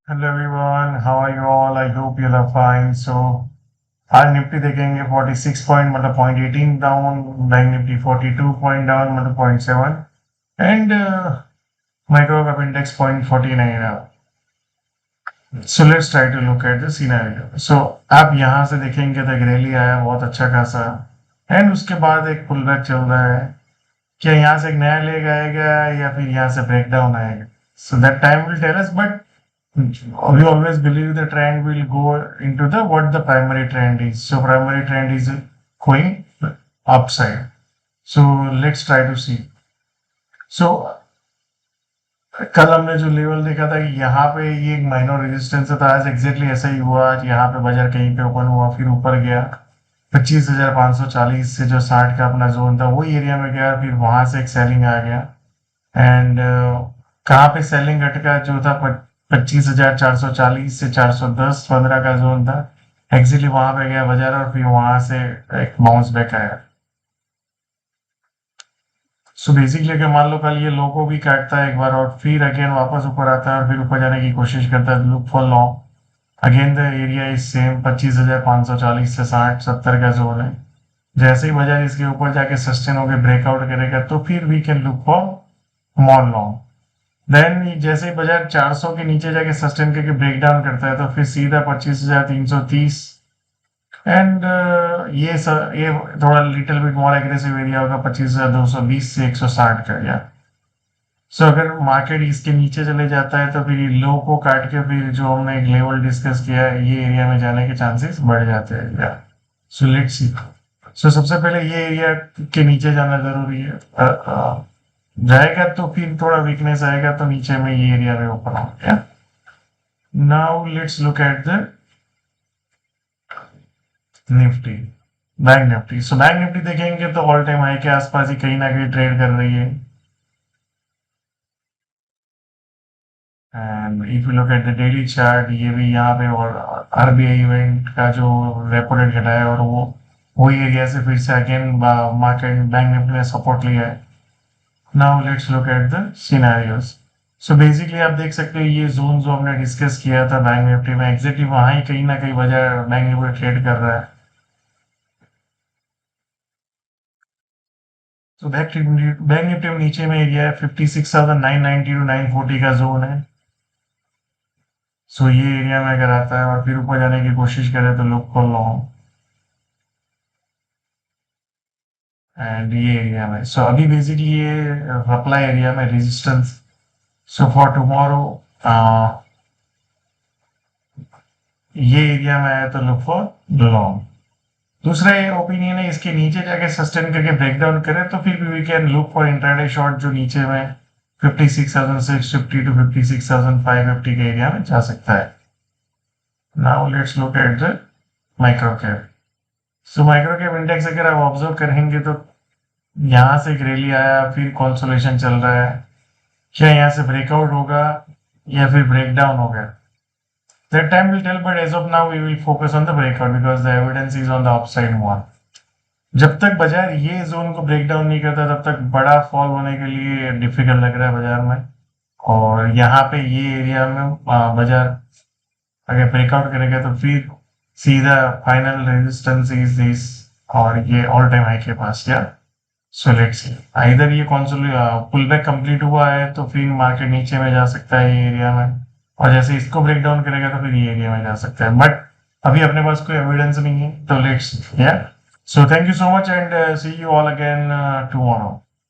Hello everyone, how are you all? I hope you are fine. आज निफ्टी देखेंगे 46 point मतलब 0.18 down, bank Nifty 42 point down मतलब 0.7 and micro cap index 0.49 है। So let's try to look at the scenario. आप यहाँ से देखेंगे तो एक रैली आया बहुत अच्छा खासा, एंड उसके बाद एक पुल बैक चल रहा है। क्या यहाँ से एक नया लेग आएगा या फिर यहाँ से ब्रेकडाउन आएगा? So that time will tell us, but we always believe the trend will go into the what the primary trend is. So primary trend is going upside. So let's try to see. So कल हमने जो level देखा था कि यहाँ पे ये एक माइनर रेजिस्टेंस था, आज एग्जैक्टली ऐसा ही हुआ। आज यहाँ पे बाजार कहीं पे ओपन हुआ, फिर ऊपर गया 25,540 से जो 60 का अपना जोन था वही एरिया में गया, फिर वहां से एक सेलिंग आ गया। एंड कहाँ पे सेलिंग अटका जो था 25,440 से 410-15 का जोन था, एक्चुअली वहां पे गया बाजार और फिर वहां से एक बाउंस बैक आया। सो बेसिकली अगर मान लो कल ये लो को भी काटता है एक बार और फिर अगेन वापस ऊपर आता है और फिर ऊपर जाने की कोशिश करता है, look for long. Again the area is same 25,540 से 60-70 का जोन है। जैसे ही बाजार इसके ऊपर जाके सस्टेन होकर ब्रेकआउट करेगा तो फिर we can look for more long. देन जैसे ही बाजार 400 के नीचे जाके सस्टेन करके ब्रेक डाउन करता है तो फिर सीधा 25,330 एंड ये थोड़ा little bit more aggressive area होगा 25,220 से 160 का एरिया। सो अगर मार्केट इसके नीचे चले जाता है तो फिर लो को काट के फिर जो हमने एक लेवल डिस्कस किया है ये एरिया में जाने के चांसेस बढ़ जाते हैं। So let's see. सो सबसे पहले ये एरिया के नीचे जाना जरूरी है। जाएगा तो फिर थोड़ा वीकनेस आएगा तो नीचे में ये एरिया में ओपन हो गया। Now let's look at the Nifty, bank Nifty. So bank Nifty देखेंगे तो ऑल टाइम हाई के आसपास ही कहीं ना कहीं ट्रेड कर रही है। And if you look at the daily chart, ये भी यहाँ पे और आरबीआई इवेंट का जो रेपो रेट घटाया और वो वही एरिया से फिर से अगेन मार्केट बैंक निफ्टी ने सपोर्ट लिया है। Now let's look at the scenarios. So basically आप देख सकते हैं ये जोन जो हमने डिस्कस किया था बैंक निफ्टी में, एग्जैक्टली वहां ही कहीं ना कहीं बाजार बैंक निफ्टी ट्रेड कर रहा है। तो बैंक निफ्टी में नीचे में एरिया है 56,990 टू 940 का जोन है। सो ये एरिया में अगर आता है और फिर ऊपर जाने की कोशिश करे तो लुक फॉर लॉन्ग एंड ये एरिया में। सो अभी बेसिकली ये सप्लाई एरिया में रेजिस्टेंस। सो फॉर टुमारो ये एरिया में आया तो लुक फॉर लॉन्ग। दूसरा ये ओपिनियन है इसके नीचे जाके सस्टेन करके ब्रेकडाउन करे तो फिर भी we can look for intraday short जो नीचे में 56,650 टू 56,550 के एरिया में जा सकता है। Now let's look at the micro cap. So micro cap index अगर आप ऑब्जर्व करेंगे तो यहाँ से एक रैली आया, फिर कंसोलिडेशन चल रहा है। क्या यहाँ से ब्रेकआउट होगा या फिर ब्रेकडाउन होगा? That time will tell, but as of now, we will focus on the breakout because the evidence is on the upside one. जब तक बाजार ये जोन को ब्रेक डाउन नहीं करता तब तक बड़ा फॉल होने के लिए डिफिकल्ट लग रहा है बाजार में। और यहाँ पे ये एरिया में बाजार अगर ब्रेकआउट करेगा तो फिर सीधा फाइनल रेजिस्टेंस इज दिस और ये ऑल टाइम हाई के पास गया। सो लेट्स सी, इधर ये पुल बैक कंप्लीट हुआ है तो फिर मार्केट नीचे में जा सकता है ये एरिया में, और जैसे इसको ब्रेक डाउन करेगा तो फिर ये एरिया में जा सकता है, बट अभी अपने पास कोई एविडेंस नहीं है तो लेट्स या। So thank you so much and see you all again tomorrow.